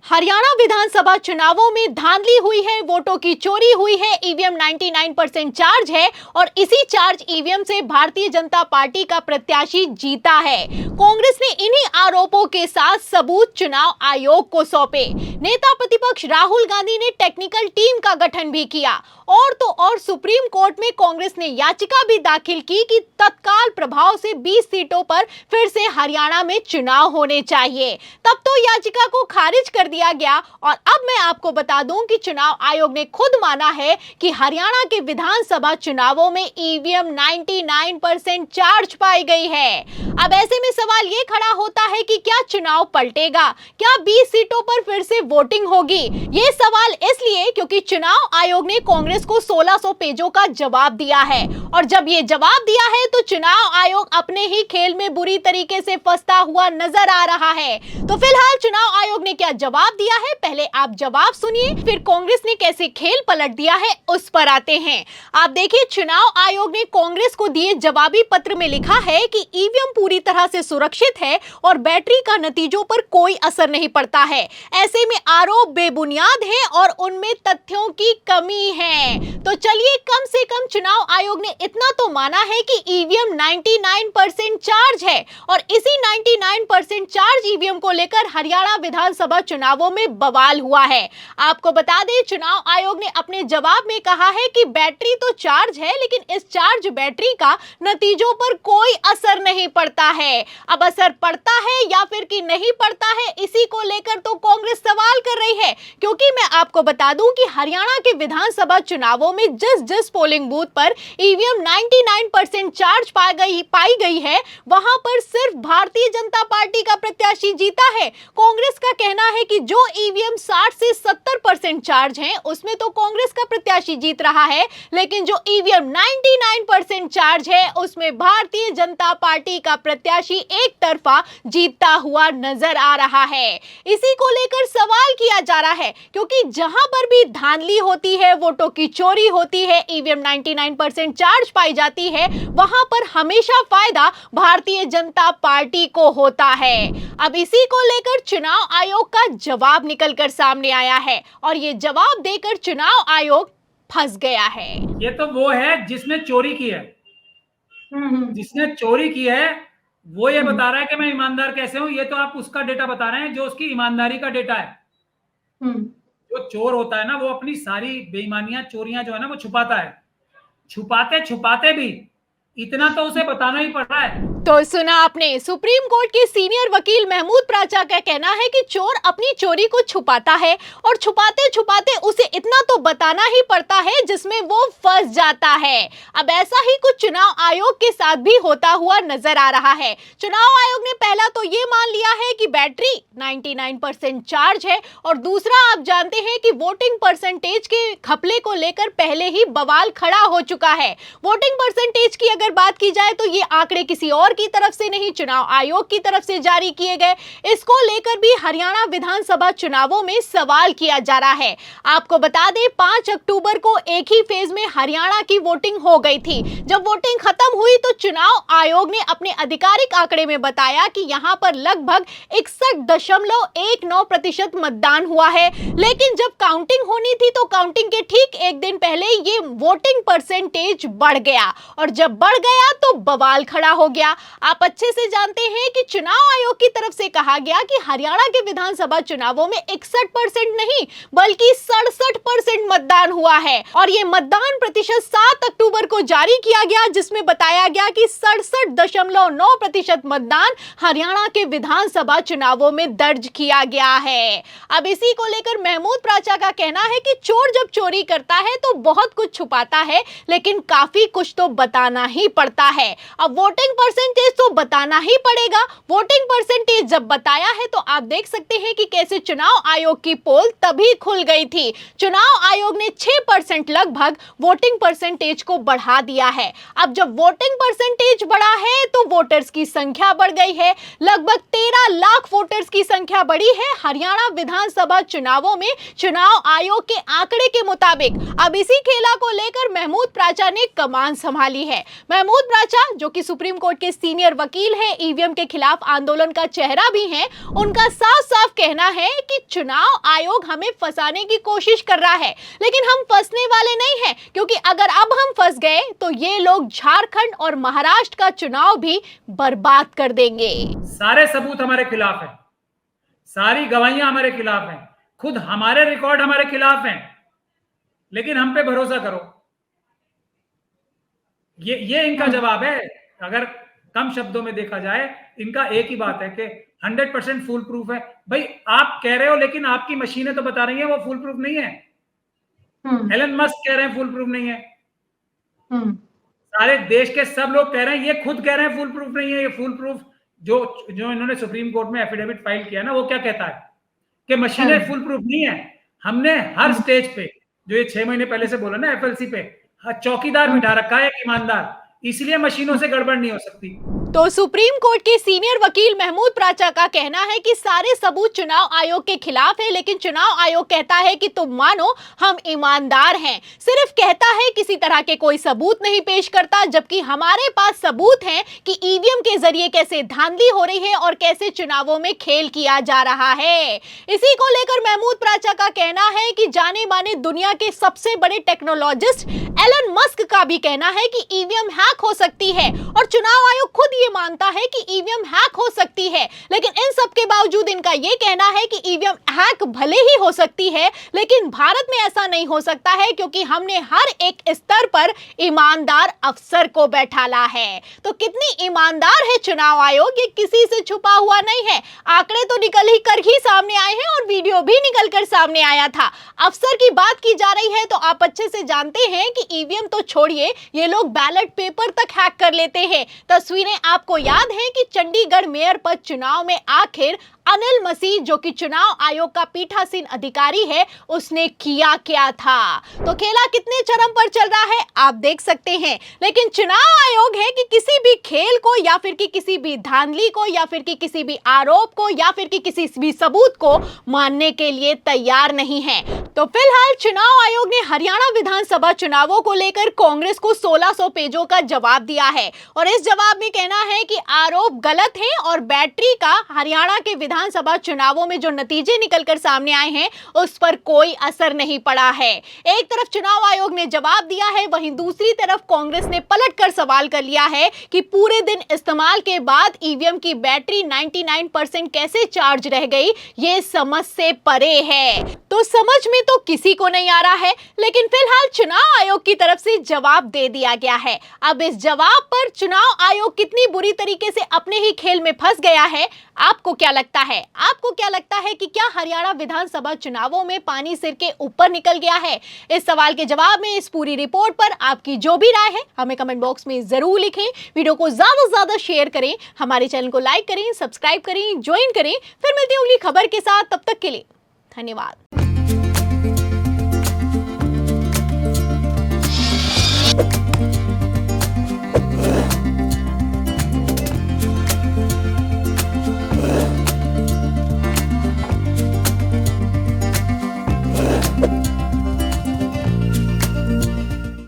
हरियाणा विधानसभा चुनावों में धांधली हुई है, वोटों की चोरी हुई है, ईवीएम 99% चार्ज है और इसी चार्ज ईवीएम से भारतीय जनता पार्टी का प्रत्याशी जीता है। कांग्रेस ने इन्हीं आरोपों के साथ सबूत चुनाव आयोग को सौंपे। नेता प्रतिपक्ष राहुल गांधी ने टेक्निकल टीम का गठन भी किया और तो और सुप्रीम कोर्ट में कांग्रेस ने याचिका भी दाखिल की कि तत्काल प्रभाव से 20 सीटों पर फिर से हरियाणा में चुनाव होने चाहिए। तब तो याचिका को खारिज कर दिया गया और अब मैं आपको बता दूं कि चुनाव आयोग ने खुद माना है कि हरियाणा के विधानसभा चुनावों में ईवीएम 99% चार्ज पाई गई है। अब ऐसे में सवाल ये खड़ा होता है कि क्या चुनाव पलटेगा, क्या 20 सीटों पर फिर से वोटिंग होगी? ये सवाल इसलिए क्योंकि चुनाव आयोग ने कांग्रेस को 1600 पेजों का जवाब दिया है और जब ये जवाब दिया है तो चुनाव आयोग अपने ही खेल में बुरी तरीके से फंसता हुआ नजर आ रहा है। तो फिलहाल चुनाव आयोग ने क्या जवाब दिया है, पहले आप जवाब सुनिए, फिर कांग्रेस ने कैसे खेल पलट दिया है उस पर आते हैं। आप देखिए, चुनाव आयोग ने कांग्रेस को दिए जवाबी पत्र में लिखा है कि ईवीएम पूरी तरह से सुरक्षित है और बैटरी का नतीजों पर कोई असर नहीं पड़ता है। ऐसे में आरोप बेबुनियाद है और उनमें तथ्यों की कमी है। तो चलिए, कम से कम चुनाव आयोग ने इतना तो माना है कि ईवीएम 99% चार्ज है और इसी 99% चार्ज ईवीएम को लेकर हरियाणा विधानसभा चुनावों में बवाल हुआ है। आपको बता दें, चुनाव आयोग ने अपने जवाब में कहा है कि बैटरी तो चार्ज है लेकिन इस चार्ज बैटरी का नतीजों पर कोई असर नहीं पड़ता है। अब असर पड़ता है या फिर कि नहीं पड़ता है, इसी को लेकर तो कांग्रेस सवाल कर रही है, क्योंकि मैं आपको बता दूं कि हरियाणा के विधानसभा चुनावों में जिस पोलिंग बूथ पर ईवीएम 99% चार्ज पाई गई है, वहां पर सिर्फ भारतीय जनता पार्टी का प्रत्याशी जीता है। कांग्रेस का कहना है कि जो ईवीएम 60 से 70% चार्ज हैं, उसमें तो कांग्रेस का प्रत्याशी जीत रहा है, लेकिन जो ईवीएम 99% चार्ज है, उसमें भारतीय जनता पार्टी का प्रत्याशी एक तरफा जीतता हुआ नजर आ रहा है। इसी को लेकर सवाल किया जा रहा है, क्योंकि जहां पर भी धांधली होती है, वोटों की चोरी होती है, ईवीएम 99% चार्ज पाई जाती है, वहां पर हमेशा फायदा भारतीय जनता पार्टी को होता है। अब इसी को लेकर चुनाव आयोग का जवाब निकलकर सामने आया है और ये जवाब देकर चुनाव आयोग फंस गया है। ये तो वो है जिसने चोरी की है। जिसने चोरी की है वो ये बता रहा है कि मैं ईमानदार कैसे हूं। ये तो आप उसका डेटा बता रहे हैं जो उसकी ईमानदारी का डेटा है। जो चोर होता है ना, वो अपनी सारी बेईमानियां, चोरियां जो है ना, वो छुपाता है। छुपाते छुपाते भी इतना तो उसे बताना ही पड़ रहा है। तो सुना आपने, सुप्रीम कोर्ट के सीनियर वकील महमूद प्राचा का कहना है कि चोर अपनी चोरी को छुपाता है और छुपाते छुपाते उसे इतना तो बताना ही पड़ता है जिसमें वो फंस जाता है। अब ऐसा ही कुछ चुनाव आयोग के साथ भी होता हुआ नजर आ रहा है। चुनाव आयोग ने पहला तो ये मान लिया है कि बैटरी 99% चार्ज है और दूसरा, आप जानते हैं कि वोटिंग परसेंटेज के घपले को लेकर पहले ही बवाल खड़ा हो चुका है। वोटिंग परसेंटेज की अगर बात की जाए तो ये आंकड़े किसी और की तरफ से नहीं, चुनाव आयोग की तरफ से जारी किए गए। इसको लेकर भी हरियाणा विधानसभा चुनावों में सवाल किया जा रहा है। आपको बता दें, 5 अक्टूबर को एक ही फेज में हरियाणा की वोटिंग हो गई थी। जब वोटिंग खत्म हुई तो चुनाव आयोग ने अपने आधिकारिक आंकड़े में बताया कि यहां पर लगभग 61.19% मतदान हुआ है, लेकिन जब काउंटिंग होनी थी तो काउंटिंग के ठीक एक दिन पहले ये वोटिंग परसेंटेज बढ़ गया और जब बढ़ गया तो बवाल खड़ा हो गया। आप अच्छे से जानते हैं कि चुनाव आयोग की तरफ से कहा गया कि हरियाणा के विधानसभा चुनावों में 61% नहीं बल्कि 67% मतदान हुआ है और ये मतदान प्रतिशत 7 अक्टूबर को जारी किया गया, जिसमें बताया गया कि 67.9% मतदान हरियाणा के विधानसभा चुनावों में दर्ज किया गया है। अब इसी को लेकर महमूद प्राचा का कहना है कि चोर जब चोरी करता है तो बहुत कुछ छुपाता है, लेकिन काफी कुछ तो बताना ही पड़ता है। अब वोटिंग परसेंटेज तो बताना ही पड़ेगा। वोटिंग परसेंटेज जब बताया है तो आप देख सकते हैं कि कैसे चुनाव आयोग की पोल तभी खुल गई थी। चुनाव आयोग ने 6% लगभग वोटिंग परसेंटेज को बढ़ा दिया है। अब जब वोटिंग परसेंटेज बढ़ा है तो वोटर्स की संख्या बढ़ गई है। लगभग 13 लाख वोटर्स की संख्या बढ़ी है हरियाणा विधानसभा चुनावों में, चुनाव आयोग के आंकड़े के मुताबिक। अब इसी खेला को लेकर महमूद प्राचा ने कमान संभाली है। महमूद प्राचा, जो कि सुप्रीम कोर्ट के सीनियर वकील हैं, ईवीएम के खिलाफ आंदोलन का चेहरा भी हैं, उनका साफ साफ कहना है कि चुनाव आयोग हमें फंसाने की कोशिश कर रहा है, लेकिन हम फंसने वाले नहीं हैं, क्योंकि अगर अब हम फंस गए तो ये लोग झारखंड और महाराष्ट्र का चुनाव भी बर्बाद कर देंगे। सारे सबूत हमारे खिलाफ हैं, सारी गवाहियां हमारे खिलाफ हैं, खुद हमारे रिकॉर्ड हमारे खिलाफ हैं, लेकिन हम पे भरोसा करो। ये इनका जवाब है। अगर कम शब्दों में देखा जाए, इनका एक ही बात है कि 100% फुल प्रूफ है। भाई आप कह रहे हो, लेकिन आपकी मशीनें तो बता रही हैं वो फुल प्रूफ नहीं है। एलन मस्क कह रहे हैं फुल प्रूफ नहीं है, सारे देश के सब लोग कह रहे हैं, ये खुद कह रहे हैं फुल प्रूफ नहीं है। ये फुल प्रूफ जो इन्होंने सुप्रीम कोर्ट में एफिडेविट फाइल किया ना, वो क्या कहता है कि मशीनें फुल प्रूफ नहीं है। हमने हर स्टेज पे, जो ये 6 महीने पहले से बोला ना, एफएलसी पे चौकीदार बिठा रखा है, एक ईमानदार, इसलिए मशीनों से गड़बड़ नहीं हो सकती। तो सुप्रीम कोर्ट के सीनियर वकील महमूद प्राचा का कहना है कि सारे सबूत चुनाव आयोग के खिलाफ है, लेकिन चुनाव आयोग कहता है कि तुम मानो हम ईमानदार हैं, सिर्फ कहता है, किसी तरह के कोई सबूत नहीं पेश करता, जबकि हमारे पास सबूत हैं कि ईवीएम के जरिए कैसे धांधली हो रही है और कैसे चुनावों में खेल किया जा रहा है। इसी को लेकर महमूद प्राचा का कहना है कि जाने माने दुनिया के सबसे बड़े टेक्नोलॉजिस्ट एलन मस्क का भी कहना है कि ईवीएम हैक हो सकती है, और चुनाव आयोग खुद ये मानता है कि ईवीएम हैक हो सकती है। लेकिन इन सब के बावजूद इनका ये कहना है कि ईवीएम हैक भले ही हो सकती है, लेकिन भारत में ऐसा नहीं हो सकता है, क्योंकि हमने हर एक स्तर पर ईमानदार अफसर को बैठाला है। तो कितनी ईमानदार है चुनाव आयोग, ये किसी से छुपा हुआ नहीं है। आंकड़े तो निकल ही कर ही सामने आए हैं और वीडियो भी निकल कर सामने आया था। अफसर की बात की जा रही है तो आप अच्छे से जानते हैं कि ईवीएम तो छोड़िए, ये लोग बैलेट पेपर तक हैक कर लेते हैं। तस्वीरें आपको याद है कि चंडीगढ़ मेयर पद चुनाव में आखिर अनिल मसीह, जो कि चुनाव आयोग का पीठासीन अधिकारी है, उसने किया क्या था। तो खेला कितने चरम पर चल रहा है आप देख सकते हैं। लेकिन चुनाव आयोग है कि किसी भी खेल को, या फिर कि किसी भी धांधली को, या फिर कि किसी भी आरोप को, या फिर कि किसी भी सबूत को मानने के लिए तैयार नहीं है। तो फिलहाल चुनाव आयोग ने हरियाणा विधानसभा चुनावों को लेकर कांग्रेस को 1600 पेजों का जवाब दिया है, और इस जवाब में कहना है कि आरोप गलत है और बैटरी का हरियाणा के विधानसभा चुनावों में जो नतीजे निकलकर सामने आए हैं उस पर कोई असर नहीं पड़ा है। एक तरफ चुनाव आयोग ने जवाब दिया है, वहीं दूसरी तरफ कांग्रेस ने पलटकर सवाल कर लिया है कि पूरे दिन इस्तेमाल के बाद ईवीएम की बैटरी 99% कैसे चार्ज रह गई, ये समझ से परे है। तो समझ में तो किसी को नहीं आ रहा है, लेकिन फिलहाल चुनाव आयोग की तरफ से जवाब दे दिया गया है। अब इस जवाब पर चुनाव आयोग कितनी बुरी तरीके से अपने ही खेल में फंस गया है, आपको क्या लगता है? आपको क्या लगता है कि क्या हरियाणा विधानसभा चुनावों में पानी सिर के ऊपर निकल गया है? इस सवाल के जवाब में, इस पूरी रिपोर्ट पर आपकी जो भी राय है हमें कमेंट बॉक्स में जरूर लिखें। वीडियो को ज्यादा से ज्यादा शेयर करें, हमारे चैनल को लाइक करें, सब्सक्राइब करें, ज्वाइन करें। फिर मिलते हैं अगली खबर के साथ, तब तक के लिए धन्यवाद।